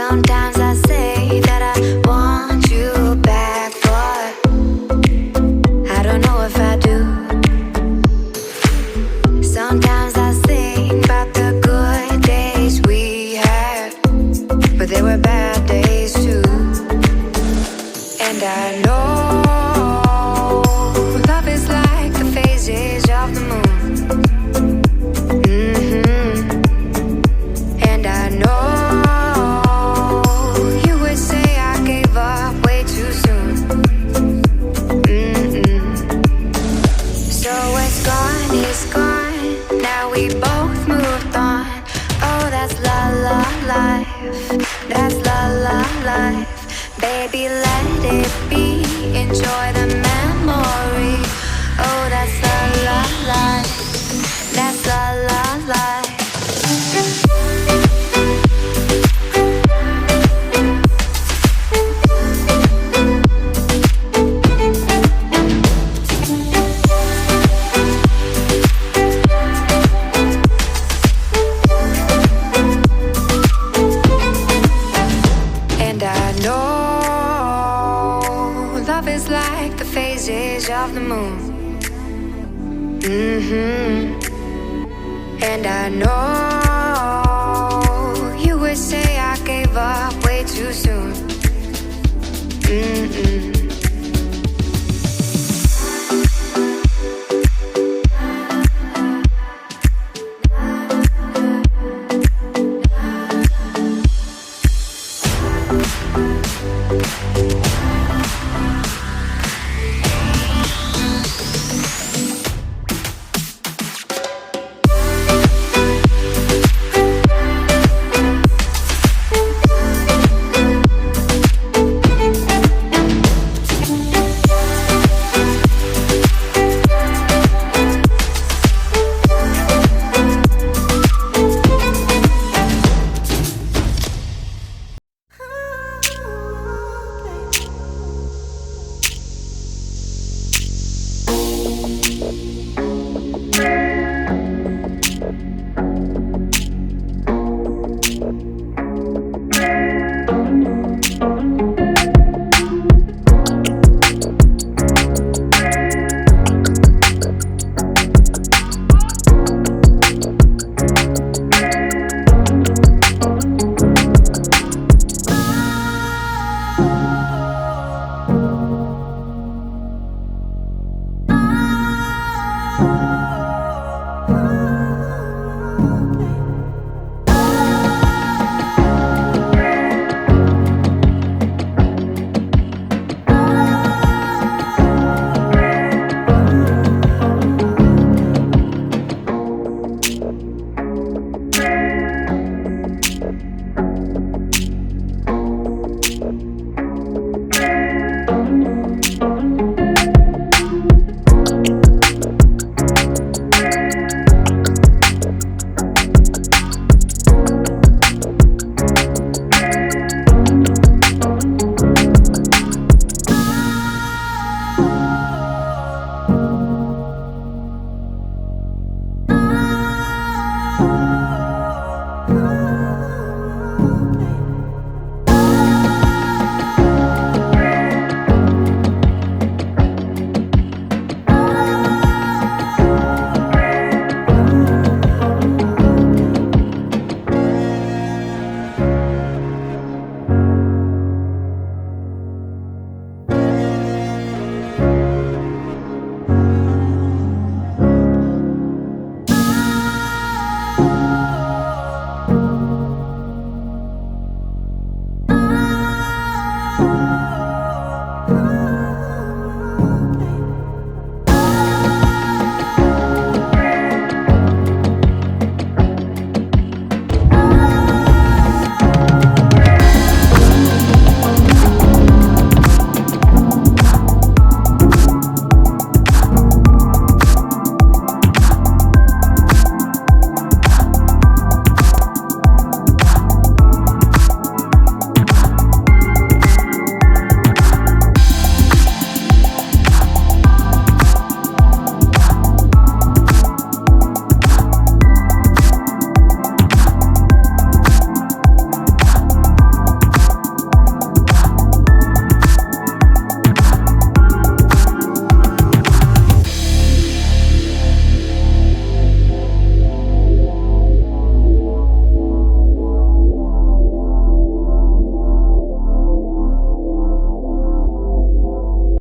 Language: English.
Sometimes I say that I want you back, but I don't know if I do. Sometimes I think about the good days we had, but there were bad days too. And I know love is like the phases of the moon. And I know you would say I gave up way too soon. So what's gone is gone. Now we both moved on. Oh, that's la la life. That's la la life. Baby, let it be. Enjoy the memory. Oh, that's la la life. That's la la life. And I know love is like the phases of the moon. And I know you would say I gave up way too soon.